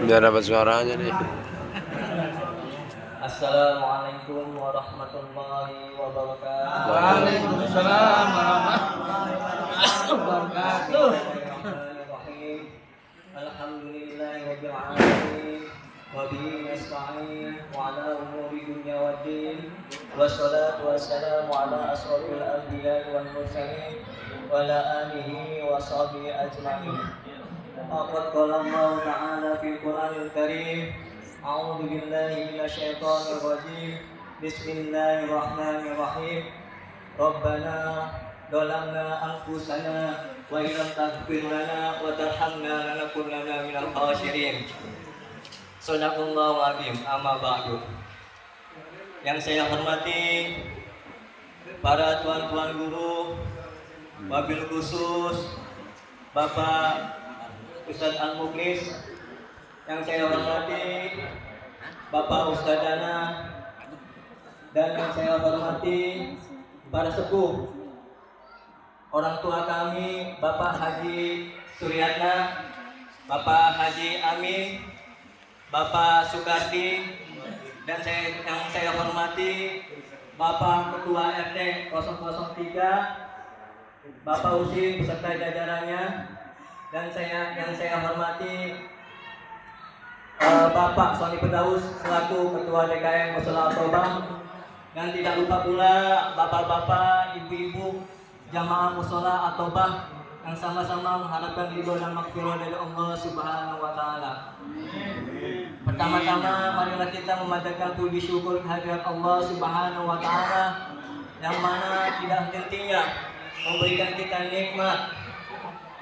Biar dapat suaranya nih. Assalamualaikum warahmatullahi wabarakatuh. Waalaikumsalam warahmatullahi wabarakatuh. Bismillahirrahmanirrahim. Alhamdulillahirabbil alamin. Wa bihi nasta'in wa ala umuri dunya waddin. Wassalatu wassalamu ala asrofil anbiya'i wal mursalin wa ala alihi wa sahbihi ajma'in. Laqad qala Allah ta'ala fil Qur'anil Karim. A'udzu billahi minasyaitonir rajim. Bismillahirrahmanirrahim. Rabbana zalamna anfusana wa illam taghfir lana wa tarhamna lanakunanna minal khasirin. Shadaqallahu azim. Amma ba'du. Yang saya hormati para tuan-tuan guru, wabil khusus Bapak Ustadz Al-Muklis, yang saya hormati Bapak Ustadz Dana, dan yang saya hormati para sepuh, orang tua kami Bapak Haji Suryatna, Bapak Haji Amin, Bapak Sukarti, dan yang saya hormati Bapak Ketua RT 003, Bapak Usim beserta jajarannya, dan yang saya hormati Bapak Sony Pedaus selaku Ketua DKM Mushola At-Taubah, dan tidak lupa pula bapak-bapak, ibu-ibu jamaah Mushola At-Taubah yang sama-sama mengharapkan ridho dan maghfirah dari Allah Subhanahu wa taala. Pertama-tama marilah kita memanjatkan puji syukur kehadirat Allah Subhanahu wa taala yang mana tidak hentinya memberikan kita nikmat,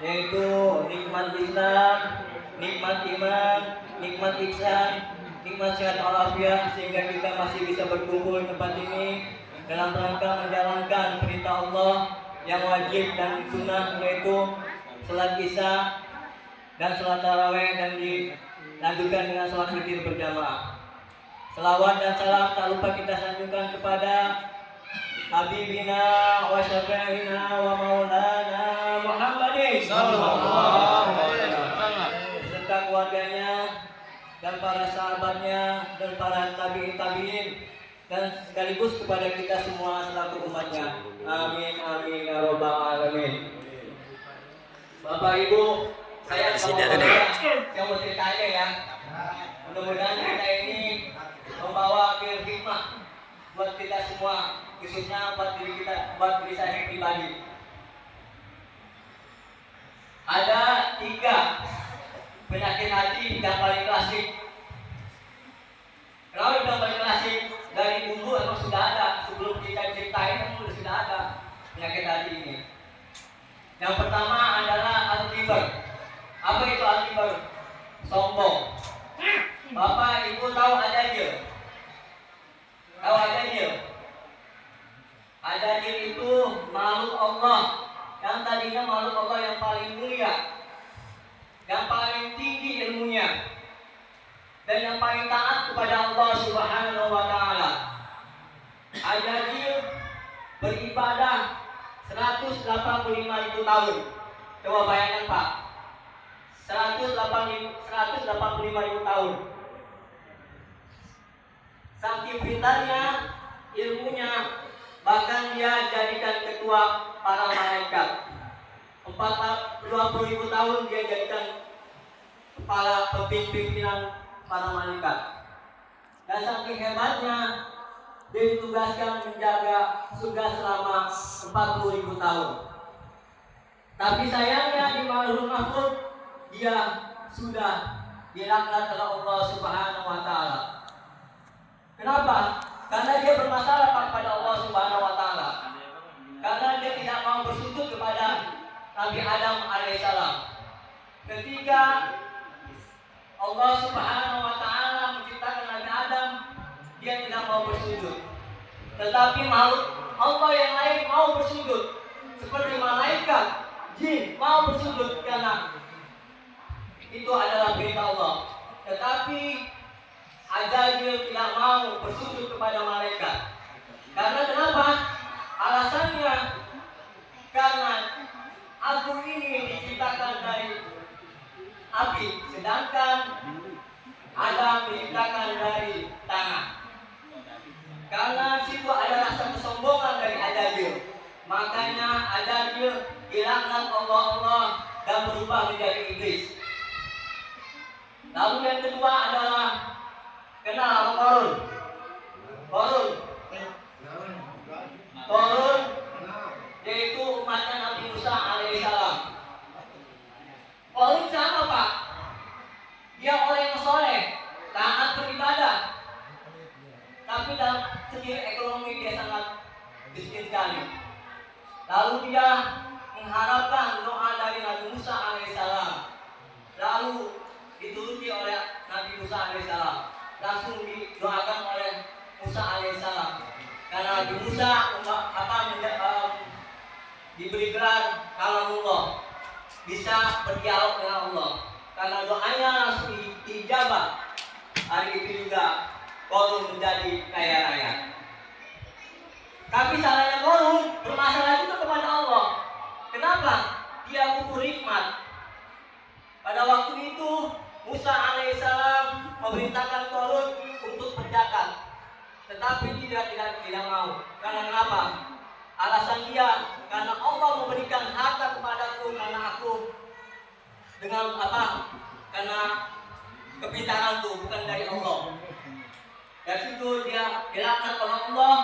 yaitu nikmat Islam, nikmat iman, nikmat ihsan, nikmat sehat walafiat, sehingga kita masih bisa berkumpul di tempat ini dalam rangka menjalankan perintah Allah yang wajib dan sunnah, yaitu salat isya dan salat tarawih, dan dilanjutkan dengan salat witir berjamaah. Selawat dan salam tak lupa kita sanjungkan kepada Habibina wa syafi'ina wa maulana Muhammadin sallallahu alaihi wasallam, serta keluarganya dan para sahabatnya dan para tabi'in, dan sekaligus kepada kita semua selaku umatnya. Amin amin ya rabbal alamin. Bapak Ibu, saya mau ceritanya ya. Mudah-mudahan kita ini membawa hikmah buat kita semua, khususnya buat diri saya pribadi. Ada 3 penyakit hati yang paling klasik. Kenapa yang paling klasik? Dari dulu emang sudah ada, sebelum kita ceritain emang sudah ada penyakit hati ini. Yang pertama adalah Alzheimer. Apa itu Alzheimer? Sombong. Bapak Ibu tahu Adajil? Tahu Adajil? Adajil itu makhluk Allah yang tadinya makhluk Allah yang paling mulia, yang paling tinggi ilmunya, dan yang paling taat kepada Allah Subhanahu wa taala. Adajil beribadah 185.000 tahun. Coba bayangkan Pak, 185.000 tahun. Saking pintarnya ilmunya, bahkan dia jadikan ketua para malaikat. 20.000 tahun dia jadikan kepala pimpinan para malaikat. Dan saking hebatnya, dia ditugaskan menjaga surga selama 40.000 tahun. Tapi sayangnya di Lauhul Mahfuz dia sudah dilaknat oleh Allah Subhanahu wa taala. Kenapa? Karena dia bermasalah kepada Allah Subhanahu wa taala. Karena dia tidak mau bersujud kepada Nabi Adam alaihissalam. Ketika Allah Subhanahu wa taala menciptakan Nabi Adam, dia tidak mau bersujud. Tetapi makhluk Allah yang lain mau bersujud, seperti malaikat, jin mau bersujud karena itu adalah perintah Allah. Tetapi Adajil tidak mau bersujud kepada malaikat. Karena kenapa? Alasannya karena aku ini diciptakan dari api, sedangkan Adam diciptakan dari tanah. Karena situ ada rasa kesombongan dari Adabil, makanya Adabil dilaknat Allah dan berubah menjadi iblis. Lalu yang kedua adalah kenal sama Korun yaitu umatnya Nabi Musa alaihissalam. Korun siapa Pak? Dia orang yang soleh, taat beribadah, tapi dalam segi ekonomi dia sangat miskin sekali. Lalu dia mengharapkan doa dari Nabi Musa alaihissalam, lalu dituruti oleh Nabi Musa alaihissalam, langsung didoakan oleh Musa alaihissalam. Karena Nabi Musa diberi gelar kalamullah, bisa berdialog dengan Allah. Karena doanya langsung dijabah. Hari itu juga Korun menjadi kaya raya. Tapi salahnya Korun bermasalah juga kepada Allah. Kenapa? Dia butuh hikmat. Pada waktu itu Musa alaihissalam memerintahkan Korun untuk berzakat, tetapi tidak mau. Karena kenapa? Alasan dia, karena Allah memberikan harta kepadaku karena aku dengan apa? Karena kepintaranku, bukan dari Allah. Dari situ dia dilaknat oleh Allah,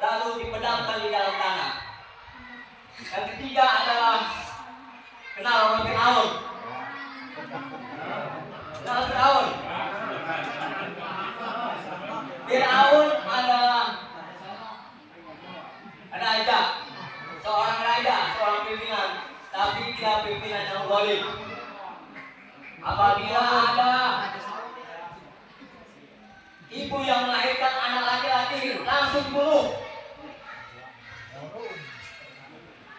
lalu dipedamkan di dalam tanah. Yang ketiga adalah kenal orang Fir'aun. Kenal Fir'aun. Fir'aun adalah raja, seorang pimpinan, tapi dia pimpinan yang zalim. Apabila ada ibu yang melahirkan anak laki-laki, langsung bunuh.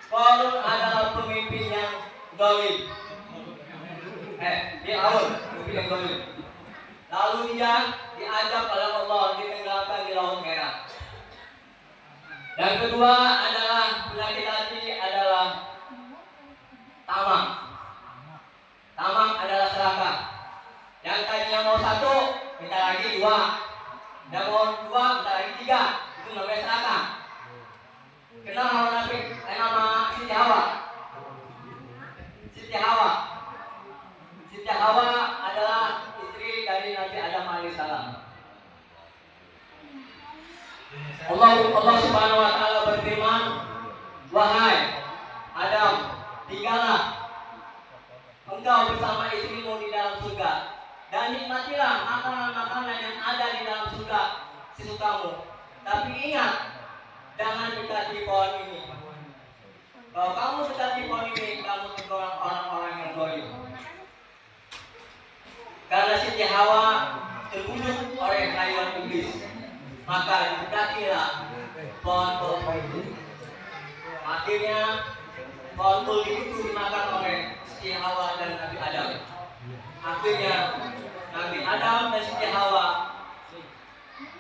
Korun adalah pemimpin yang zalim. Fir'aun, pemimpin yang zalim. Lalu dia diajak oleh Allah ditenggelamkan di Laut Merah. Yang kedua adalah penyakit hati adalah tamang. Tamang adalah serakah. Yang tadinya mau satu, minta lagi dua. Yang mau dua, minta lagi tiga. Itu namanya serakah. Kenal nama Siti Hawa. Siti Hawa adalah istri dari Nabi Adam alaihissalam. Allah Subhanahu wa taala berfirman, "Wahai Adam, tinggallah engkau bersama istrimu di dalam surga dan nikmatilah makanan-makanan yang ada di dalam surga sesukamu. Tapi ingat, jangan dekati pohon ini. Kalau kamu dekati pohon ini, kamu tergolong orang-orang yang zalim." Karena Siti Hawa terbunuh oleh rayuan iblis, maka didekakilah pohon itu. Akhirnya pohon itu dimakan oleh Siti Hawa dan Nabi Adam. Akhirnya Nabi Adam dan Siti Hawa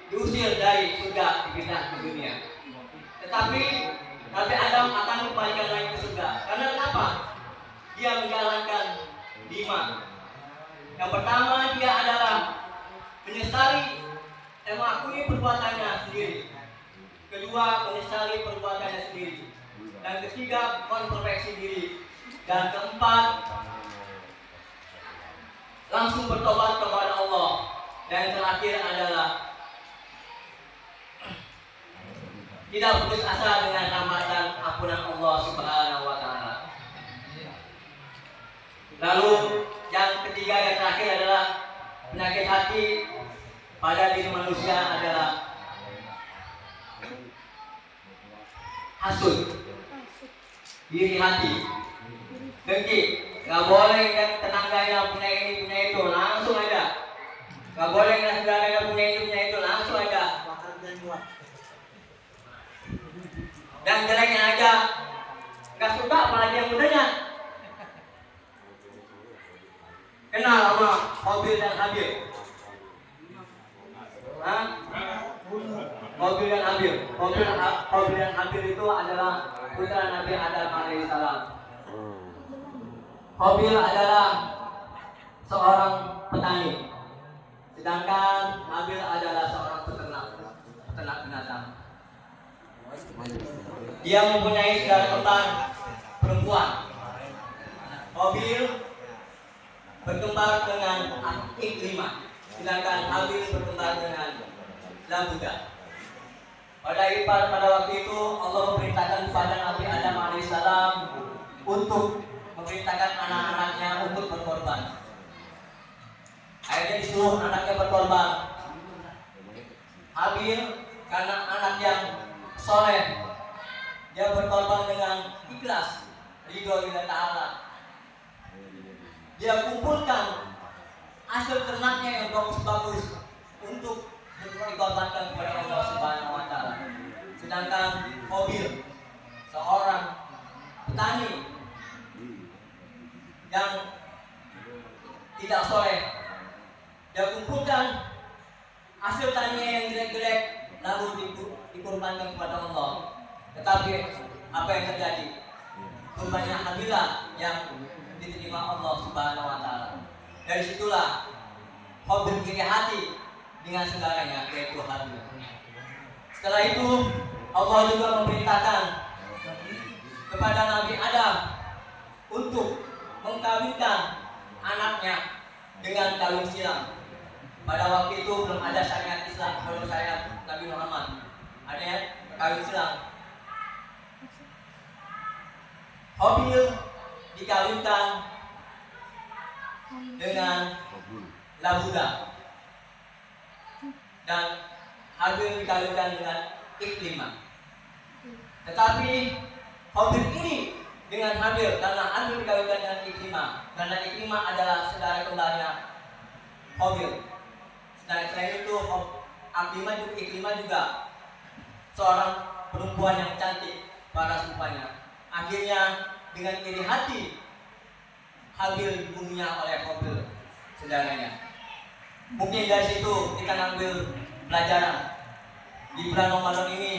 diusir dari surga, dipindah ke dunia. Tetapi Nabi Adam akan kembalikan lagi ke surga. Karena kenapa? Dia menjalankan 5. Yang pertama, dia adalah menyesali dan mengakui perbuatannya sendiri. Kedua, menyesali perbuatannya sendiri. Dan ketiga, memperbaiki diri. Dan keempat, langsung bertobat kepada Allah. Dan terakhir adalah tidak putus asa dengan rahmat dan ampunan Allah Subhanahu wa taala. Lalu yang ketiga yang terakhir adalah penyakit hati pada diri manusia adalah hasud, diri hati, dengki. Gak boleh yang tetangganya punya ini punya itu, langsung aja. Gak boleh yang saudaranya punya ini punya itu, langsung aja. Dan jeleknya aja gak suka, apalagi yang mudanya. Kenal sama Qabil dan Habil? Qabil dan Habil. Qabil dan Habil itu adalah putra Nabi Adam alaihissalam. Qabil adalah seorang petani. Sedangkan Habil adalah seorang peternak binatang. Dia mempunyai saudara kembar perempuan. Qabil berkembar dengan Ikrimah, sedangkan Habil berkembar dengan Labuda. Pada waktu itu Allah memerintahkan kepada Nabi Adam alaihissalam untuk memerintahkan anak-anaknya untuk berkorban. Akhirnya disuruh anaknya berkorban. Habil karena anak yang soleh, dia berkorban dengan ikhlas, ridho lillahi ta'ala. Dia kumpulkan hasil ternaknya yang bagus-bagus untuk dikorbankan kepada Allah Subhanahu wa taala. Sedangkan Qabil, seorang petani yang tidak soleh, dia kumpulkan hasil taninya yang jelek-jelek lalu dikorbankan kepada Allah. Tetapi apa yang terjadi? Kurbannya Habilah yang diterima Allah Subhanahu wa taala. Dari situlah Qabil iri hati dengan saudaranya yaitu Habil. Setelah itu Allah juga memerintahkan kepada Nabi Adam untuk mengkawinkan anaknya dengan kawin silang. Pada waktu itu belum ada syariat Islam, belum syariat Nabi Muhammad. Adanya kawin silang. Qabil dikawinkan dengan Labuda dan Habil dikawinkan dengan Ikrimah. Tetapi Qabil ini dengan Habil karena Habil dikawinkan dengan Ikrimah, karena Ikrimah adalah saudara kembarnya Qabil. Dan selain itu Ikrimah juga seorang perempuan yang cantik paras rupanya. Akhirnya dengan iri hati Habil dibunuhnya oleh Qabil saudaranya. Mungkin dari situ kita ngambil pelajaran. Di bulan Ramadan ini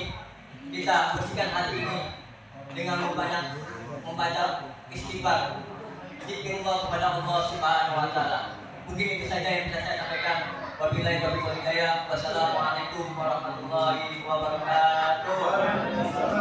kita bersihkan hati ini dengan membaca istighfar, zikrullah kepada Allah Subhanahu wa taala. Mungkin itu saja yang bisa saya sampaikan. Wabillahi taufiq wal hidayah. Wassalamualaikum warahmatullahi wabarakatuh.